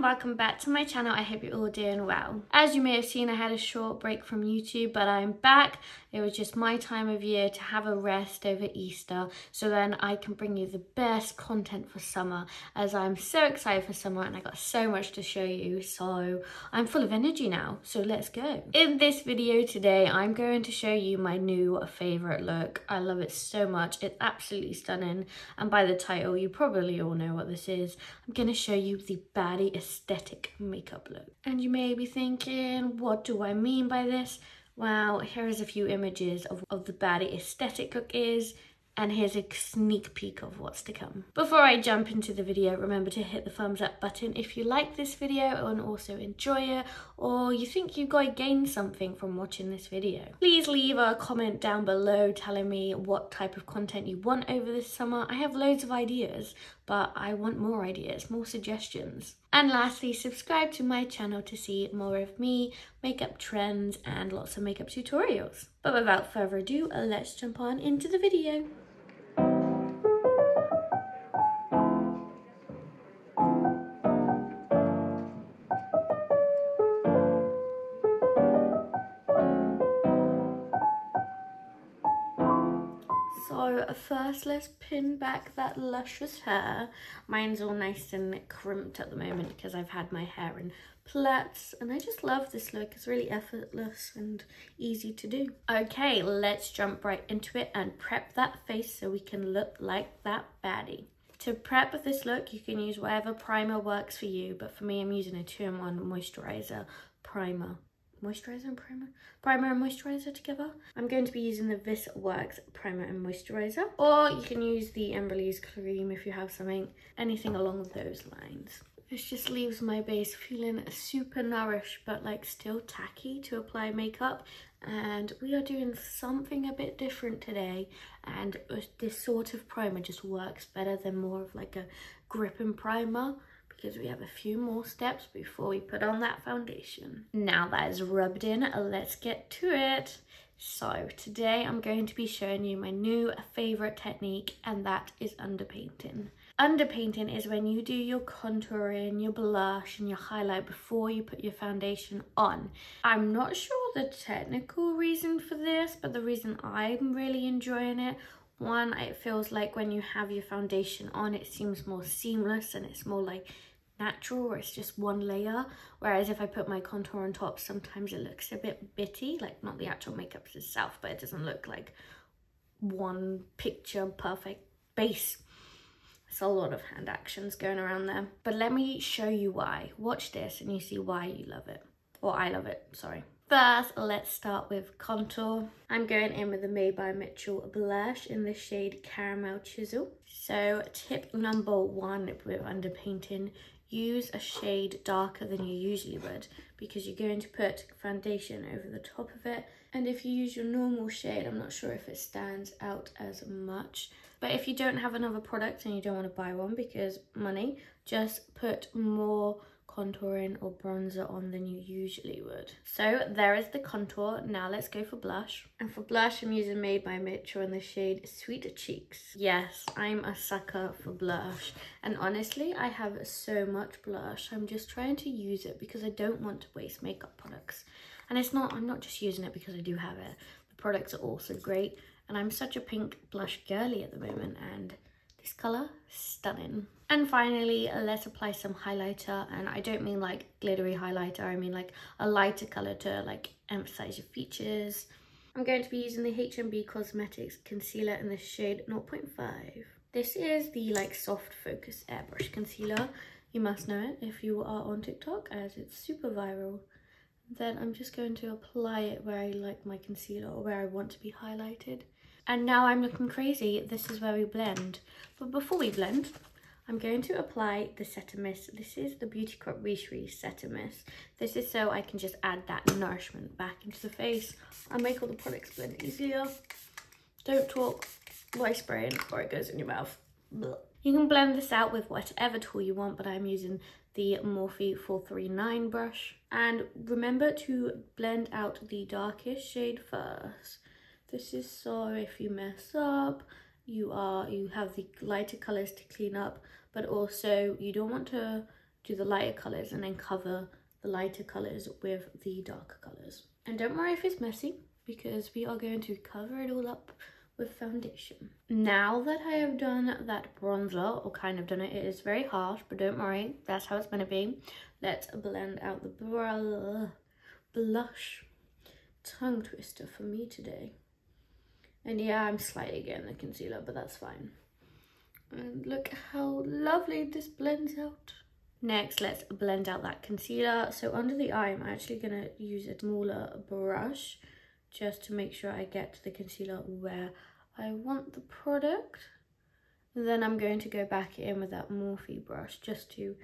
and welcome back to my channel. I hope you're all doing well. As you may have seen, I had a short break from YouTube, but I'm back. It was just my time of year to have a rest over Easter, so then I can bring you the best content for summer, as I'm so excited for summer and I got so much to show you, so I'm full of energy now, so let's go. In this video today, I'm going to show you my new favorite look. I love it so much. It's absolutely stunning, and by the title, you probably all know what this is. I'm going to show you the Baddie aesthetic makeup look. And you may be thinking, what do I mean by this? Well, here is a few images of the Baddie aesthetic look is, and here's a sneak peek of what's to come. Before I jump into the video, remember to hit the thumbs up button if you like this video and also enjoy it, or you think you've got to gain something from watching this video. Please leave a comment down below telling me what type of content you want over this summer. I have loads of ideas, but I want more ideas, more suggestions. And lastly, subscribe to my channel to see more of me, makeup trends, and lots of makeup tutorials. But without further ado, let's jump on into the video. So first, let's pin back that luscious hair. Mine's all nice and crimped at the moment because I've had my hair in plaits, and I just love this look. It's really effortless and easy to do. Okay, let's jump right into it and prep that face so we can look like that baddie. To prep this look, you can use whatever primer works for you, but for me, I'm using a 2-in-1 moisturizer primer. Moisturizer and primer? Primer and moisturizer together. I'm going to be using the This Works primer and moisturizer, or you can use the Embryolisse cream if you have something, anything along those lines. This just leaves my base feeling super nourished, but like still tacky to apply makeup. And we are doing something a bit different today, and this sort of primer just works better than more of like a gripping primer, because we have a few more steps before we put on that foundation. Now that is rubbed in, let's get to it. So today I'm going to be showing you my new favorite technique, and that is underpainting. Underpainting is when you do your contouring, your blush and your highlight before you put your foundation on. I'm not sure the technical reason for this, but the reason I'm really enjoying it, one, it feels like when you have your foundation on, it seems more seamless and it's more like natural, where it's just one layer, whereas if I put my contour on top, sometimes it looks a bit bitty, like not the actual makeup itself, but it doesn't look like one picture perfect base. It's a lot of hand actions going around there, but let me show you why. Watch this and you see why you love it, or I love it, sorry. First, let's start with contour. I'm going in with the Made by Mitchell blush in the shade Caramel Chisel. So tip number 1 with underpainting, use a shade darker than you usually would, because you're going to put foundation over the top of it. And if you use your normal shade, I'm not sure if it stands out as much. But if you don't have another product and you don't want to buy one because money, just put more contouring or bronzer on than you usually would. So there is the contour. Now let's go for blush. And for blush, I'm using Made by Mitchell in the shade Sweet Cheeks. Yes, I'm a sucker for blush, and honestly I have so much blush. I'm just trying to use it because I don't want to waste makeup products, and I'm not just using it because I do have it. The products are also great, and I'm such a pink blush girly at the moment, and this color, stunning. And finally, let's apply some highlighter, and I don't mean like glittery highlighter, I mean like a lighter color to like emphasize your features. I'm going to be using the H&B Cosmetics concealer in the shade 0.5. This is the like soft focus airbrush concealer. You must know it if you are on TikTok, as it's super viral. Then I'm just going to apply it where I like my concealer, or where I want to be highlighted. And now I'm looking crazy. This is where we blend. But before we blend, I'm going to apply the Set a Mist. This is the Beauty Crop Richery Set a Mist. This is so I can just add that nourishment back into the face and make all the products blend easier. Don't talk while spraying or it goes in your mouth. Blech. You can blend this out with whatever tool you want, but I'm using the Morphe 439 brush. And remember to blend out the darkest shade first. This is so if you mess up, you have the lighter colors to clean up, but also you don't want to do the lighter colours and then cover the lighter colours with the darker colours. And don't worry if it's messy, because we are going to cover it all up with foundation. Now that I have done that bronzer, or kind of done it, it is very harsh, but don't worry, that's how it's going to be. Let's blend out the blush. Tongue twister for me today. And yeah, I'm slightly getting the concealer, but that's fine. And look how lovely this blends out. Next, let's blend out that concealer. So under the eye, I'm actually going to use a smaller brush just to make sure I get the concealer where I want the product. And then I'm going to go back in with that Morphe brush just to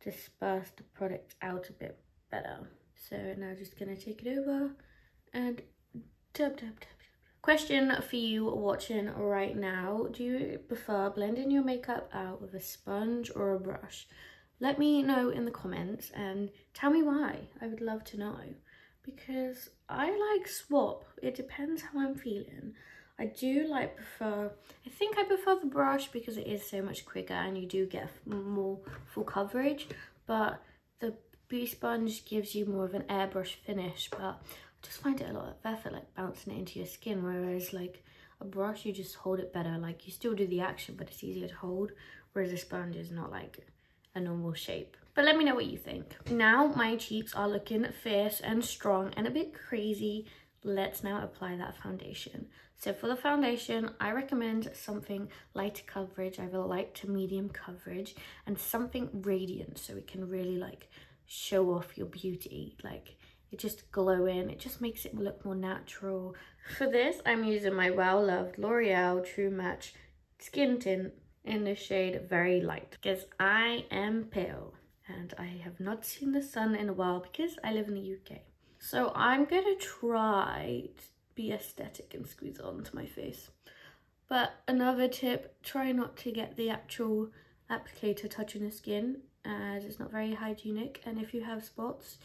disperse the product out a bit better. So now just going to take it over and tap, tap, tap, tap. Question for you watching right now. Do you prefer blending your makeup out with a sponge or a brush? Let me know in the comments and tell me why. I would love to know. Because I like swap. It depends how I'm feeling. I do prefer the brush because it is so much quicker and you do get more full coverage. But the beauty sponge gives you more of an airbrush finish. But I just find it a lot of effort, like bouncing it into your skin. Whereas like a brush, you just hold it better. Like you still do the action, but it's easier to hold. Whereas a sponge is not like a normal shape. But let me know what you think. Now my cheeks are looking fierce and strong and a bit crazy. Let's now apply that foundation. So for the foundation, I recommend something lighter coverage, either light to medium coverage, and something radiant so it can really like show off your beauty. Like it just glowing, it just makes it look more natural. For this, I'm using my well-loved L'Oreal True Match Skin Tint in the shade Very Light, because I am pale and I have not seen the sun in a while because I live in the UK. So I'm gonna try to be aesthetic and squeeze it onto my face. But another tip, try not to get the actual applicator touching the skin, as it's not very hygienic. And if you have spots,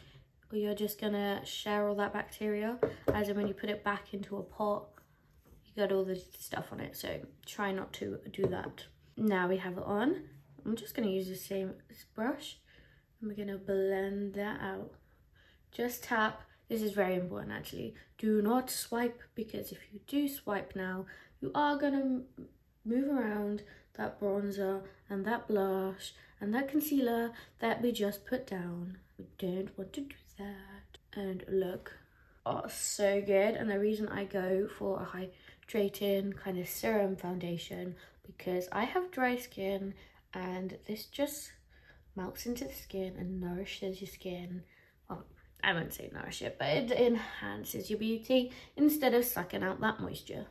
or you're just gonna share all that bacteria, as in when you put it back into a pot, you got all the stuff on it. So try not to do that. Now we have it on. I'm just going to use the same brush and we're going to blend that out. Just tap. This is very important actually. Do not swipe, because if you do swipe now, you are going to move around that bronzer and that blush and that concealer that we just put down. We don't want to do that. And look, oh, so good. And the reason I go for a hydrating kind of serum foundation, because I have dry skin and this just melts into the skin and nourishes your skin. Well, I won't say nourish it, but it enhances your beauty instead of sucking out that moisture.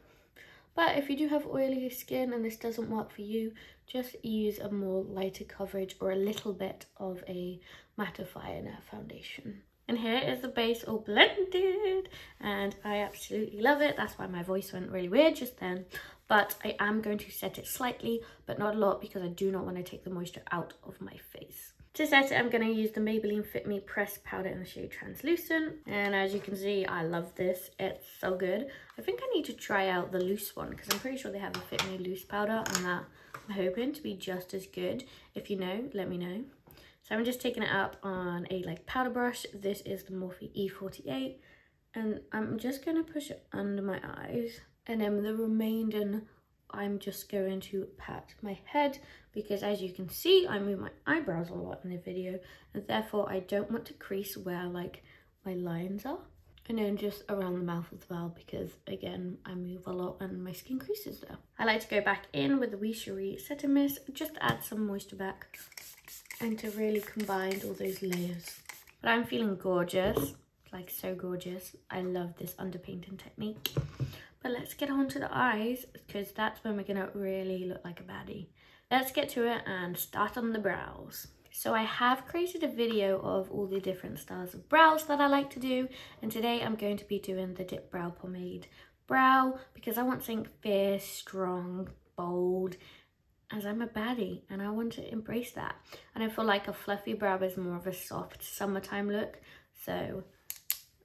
But if you do have oily skin and this doesn't work for you, just use a more lighter coverage or a little bit of a mattifying foundation. And here is the base all blended and I absolutely love it. That's why my voice went really weird just then. But I am going to set it slightly, but not a lot, because I do not want to take the moisture out of my face. To set it, I'm going to use the Maybelline Fit Me Pressed Powder in the shade Translucent. And as you can see, I love this. It's so good. I think I need to try out the loose one, because I'm pretty sure they have a Fit Me Loose powder, and that I'm hoping to be just as good. If you know, let me know. So I'm just taking it up on a powder brush. This is the Morphe E48. And I'm just going to push it under my eyes. And then the remainder, I'm just going to pat my head, because as you can see, I move my eyebrows a lot in the video, and therefore I don't want to crease where my lines are. And then just around the mouth as well, because again, I move a lot and my skin creases there. I like to go back in with the Wee Cherie Setting Mist, just to add some moisture back and to really combine all those layers. But I'm feeling gorgeous, like so gorgeous. I love this underpainting technique. But let's get on to the eyes, because that's when we're gonna really look like a baddie. Let's get to it and start on the brows. So I have created a video of all the different styles of brows that I like to do, and today I'm going to be doing the Dip Brow Pomade brow, because I want something fierce, strong, bold, as I'm a baddie and I want to embrace that. And I feel like a fluffy brow is more of a soft summertime look, so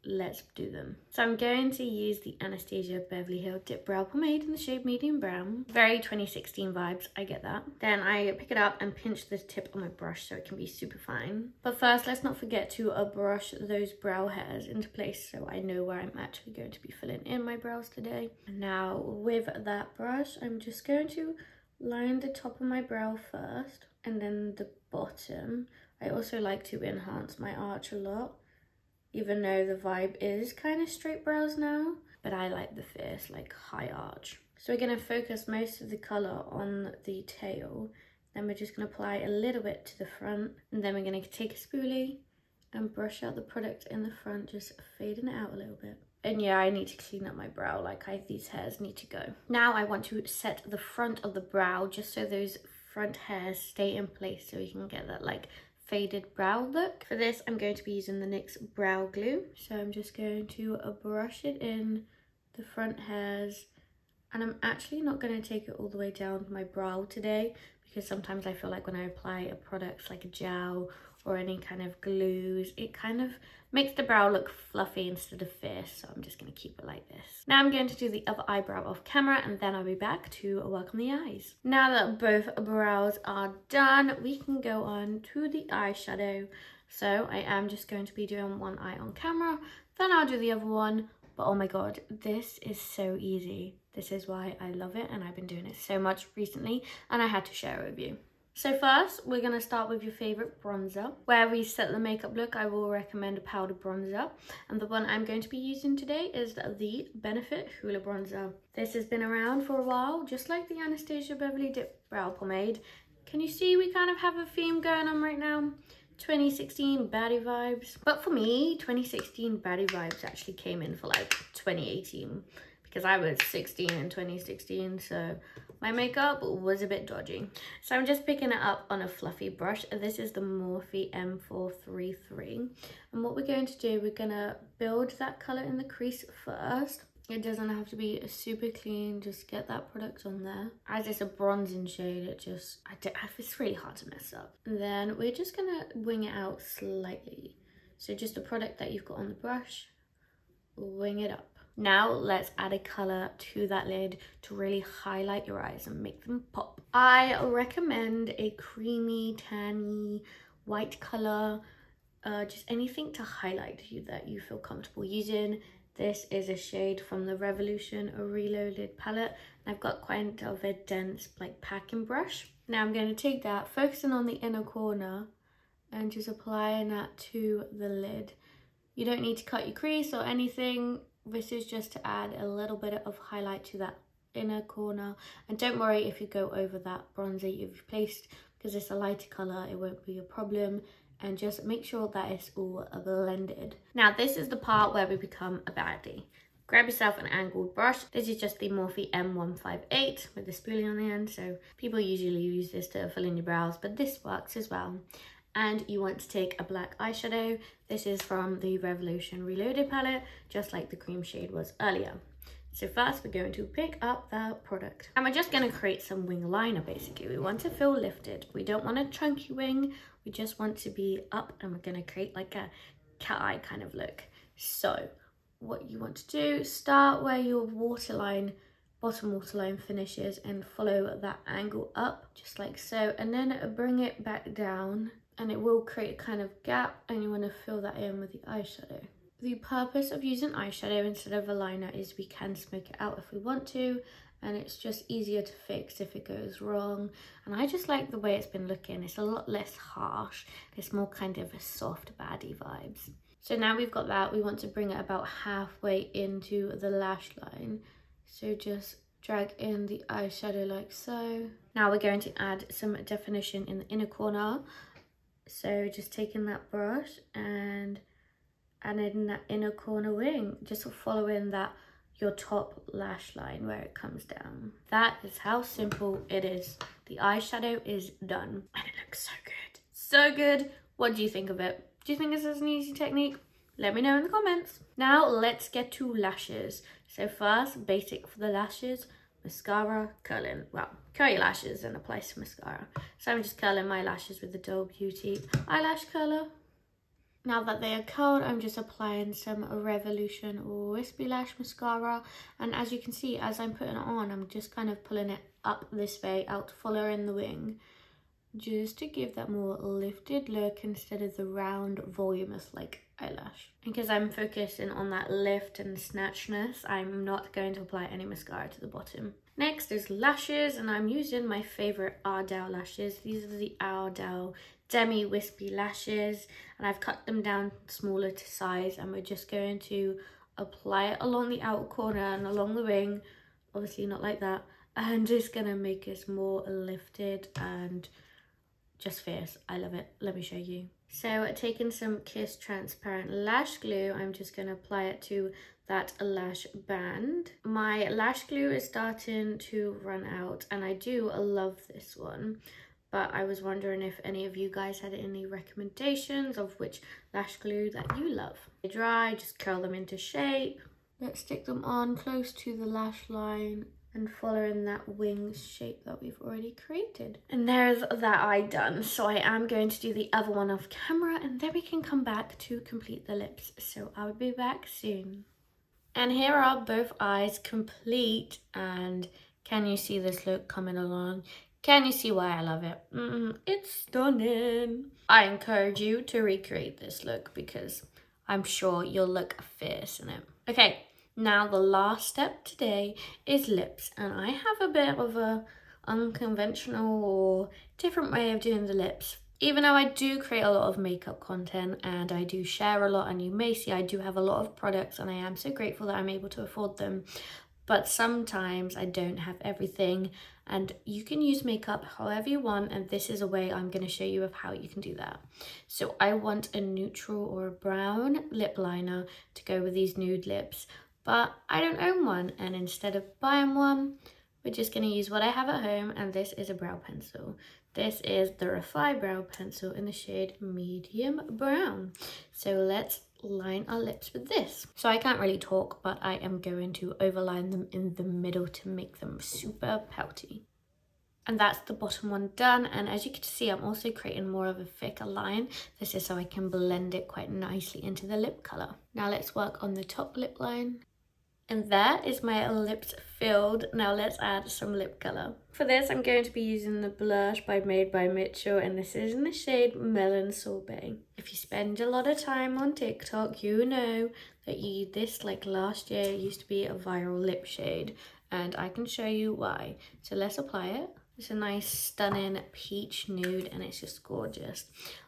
let's do them. So I'm going to use the Anastasia Beverly Hills Dip Brow Pomade in the shade Medium Brown. Very 2016 vibes, I get that. Then I pick it up and pinch the tip on my brush so it can be super fine. But first, let's not forget to brush those brow hairs into place so I know where I'm actually going to be filling in my brows today. Now with that brush, I'm just going to line the top of my brow first and then the bottom. I also like to enhance my arch a lot, even though the vibe is kind of straight brows now, but I like the fierce, like high arch. So we're gonna focus most of the color on the tail. Then we're just gonna apply a little bit to the front, and then we're gonna take a spoolie and brush out the product in the front, just fading it out a little bit. And yeah, I need to clean up my brow, like these hairs need to go. Now I want to set the front of the brow just so those front hairs stay in place so we can get that like faded brow look. For this, I'm going to be using the NYX Brow Glue. So I'm just going to brush it in the front hairs. And I'm actually not going to take it all the way down my brow today, because sometimes I feel like when I apply a product like a gel or any kind of glues, it kind of makes the brow look fluffy instead of fierce. So I'm just going to keep it like this. Now I'm going to do the other eyebrow off camera, and then I'll be back to work on the eyes. Now that both brows are done, we can go on to the eyeshadow. So I am just going to be doing one eye on camera, then I'll do the other one. But oh my god, this is so easy. This is why I love it, and I've been doing it so much recently, and I had to share it with you. So first, we're going to start with your favourite bronzer. Where we set the makeup look, I will recommend a powder bronzer. And the one I'm going to be using today is the Benefit Hoola Bronzer. This has been around for a while, just like the Anastasia Beverly Dip Brow Pomade. Can you see we kind of have a theme going on right now? 2016 Baddie vibes. But for me, 2016 Baddie vibes actually came in for like 2018. Because I was 16 in 2016, so my makeup was a bit dodgy. So I'm just picking it up on a fluffy brush. This is the Morphe M433. And what we're going to do, we're gonna build that color in the crease first. It doesn't have to be super clean, just get that product on there. As it's a bronzing shade, it's really hard to mess up. And then we're just gonna wing it out slightly. So just the product that you've got on the brush, wing it up. Now let's add a color to that lid to really highlight your eyes and make them pop. I recommend a creamy, tanny, white color, just anything to highlight you that you feel comfortable using. This is a shade from the Revolution Reloaded palette. I've got quite of a dense like packing brush. Now I'm going to take that, focusing on the inner corner and just applying that to the lid. You don't need to cut your crease or anything. This is just to add a little bit of highlight to that inner corner. And don't worry if you go over that bronzer you've placed, because it's a lighter color, it won't be a problem. And just make sure that it's all blended. Now this is the part where we become a baddie. Grab yourself an angled brush. This is just the Morphe M158 with the spoolie on the end. So people usually use this to fill in your brows, but this works as well. And you want to take a black eyeshadow. This is from the Revolution Reloaded palette, just like the cream shade was earlier. So first we're going to pick up that product. And we're just going to create some wing liner basically. We want to feel lifted. We don't want a chunky wing. We just want to be up, and we're going to create like a cat eye kind of look. So what you want to do, start where your waterline, bottom waterline finishes, and follow that angle up just like so, and then bring it back down. And it will create a kind of gap, and you want to fill that in with the eyeshadow. The purpose of using eyeshadow instead of a liner is we can smoke it out if we want to, and it's just easier to fix if it goes wrong. And I just like the way it's been looking. It's a lot less harsh. It's more kind of a soft baddie vibes. So now we've got that, we want to bring it about halfway into the lash line. So just drag in the eyeshadow like so. Now we're going to add some definition in the inner corner. So just taking that brush and adding that inner corner wing, just following that your top lash line where it comes down. That is how simple it is. The eyeshadow is done, and it looks so good. So good. What do you think of it? Do you think this is an easy technique? Let me know in the comments. Now let's get to lashes. So first, basic for the lashes, mascara, curling. Well, curl your lashes and apply some mascara. So I'm just curling my lashes with the Doll Beauty eyelash curler. Now that they are curled, I'm just applying some Revolution Wispy Lash Mascara. And as you can see, as I'm putting it on, I'm just kind of pulling it up this way, out following the wing, just to give that more lifted look instead of the round, voluminous like eyelash. Because I'm focusing on that lift and snatchness, I'm not going to apply any mascara to the bottom. Next is lashes, and I'm using my favorite Ardell lashes. These are the Ardell Demi Wispy Lashes, and I've cut them down smaller to size, and we're just going to apply it along the outer corner and along the wing, obviously not like that, and just gonna make us more lifted and just fierce. I love it. Let me show you. So taking some Kiss transparent lash glue, I'm just going to apply it to that lash band. My lash glue is starting to run out, and I do love this one, but I was wondering if any of you guys had any recommendations of which lash glue that you love. They dry, just curl them into shape. Let's stick them on close to the lash line and following that wing shape that we've already created. And there's that eye done. So I am going to do the other one off camera, and then we can come back to complete the lips. So I'll be back soon. And here are both eyes complete. And can you see this look coming along? Can you see why I love it? It's stunning. I encourage you to recreate this look because I'm sure you'll look fierce in it. Okay. Now the last step today is lips, and I have a bit of a unconventional or different way of doing the lips. Even though I do create a lot of makeup content and I do share a lot, and you may see I do have a lot of products, and I am so grateful that I'm able to afford them, but sometimes I don't have everything, and you can use makeup however you want, and this is a way I'm going to show you of how you can do that. So I want a neutral or a brown lip liner to go with these nude lips. But I don't own one, and instead of buying one, we're just going to use what I have at home, and this is a brow pencil. This is the Refi Brow Pencil in the shade Medium Brown. So let's line our lips with this. So I can't really talk, but I am going to overline them in the middle to make them super pouty. And that's the bottom one done, and as you can see, I'm also creating more of a thicker line. This is so I can blend it quite nicely into the lip colour. Now let's work on the top lip line. And there is my lips filled. Now let's add some lip colour. For this, I'm going to be using the blush by Made by Mitchell, and this is in the shade Melon Sorbet. If you spend a lot of time on TikTok, you know that this, like last year, used to be a viral lip shade, and I can show you why. So let's apply it. It's a nice, stunning peach nude, and it's just gorgeous.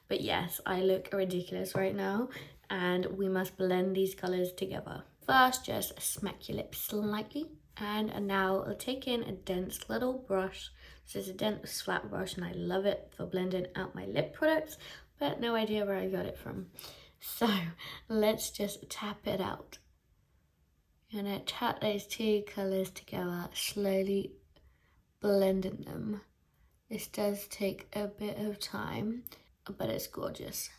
But yes, I look ridiculous right now, and we must blend these colours together. First, just smack your lips slightly, and now I'll take in a dense little brush. This is a dense flat brush, and I love it for blending out my lip products, but no idea where I got it from. So let's just tap it out. I'm gonna tap those two colours together, slowly blending them. This does take a bit of time, but it's gorgeous.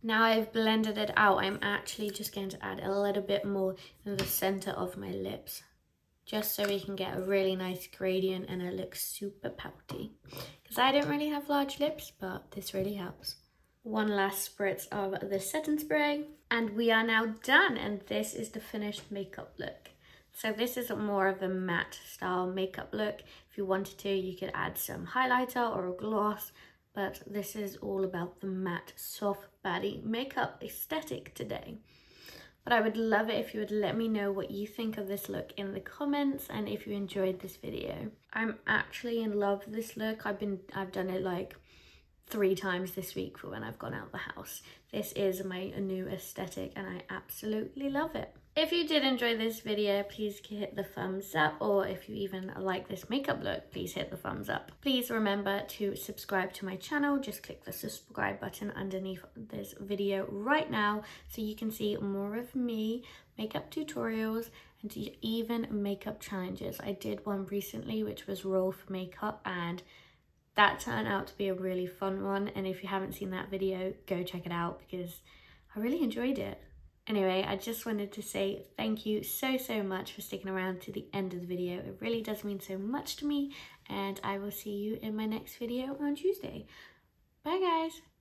Now I've blended it out, I'm actually just going to add a little bit more in the center of my lips, just so we can get a really nice gradient and it looks super pouty. Because I don't really have large lips, but this really helps. One last spritz of the setting spray, and we are now done, and this is the finished makeup look. So this is more of a matte style makeup look. If you wanted to, you could add some highlighter or a gloss, but this is all about the matte, soft Baddie makeup aesthetic today. But I would love it if you would let me know what you think of this look in the comments, and if you enjoyed this video. I'm actually in love with this look. I've done it like 3 times this week for when I've gone out the house. This is my new aesthetic, and I absolutely love it. If you did enjoy this video, please hit the thumbs up, or if you even like this makeup look, please hit the thumbs up. Please remember to subscribe to my channel. Just click the subscribe button underneath this video right now so you can see more of me, makeup tutorials, and even makeup challenges. I did one recently which was roll for makeup, and that turned out to be a really fun one, and if you haven't seen that video, go check it out because I really enjoyed it. Anyway, I just wanted to say thank you so much for sticking around to the end of the video. It really does mean so much to me, and I will see you in my next video on Tuesday. Bye guys!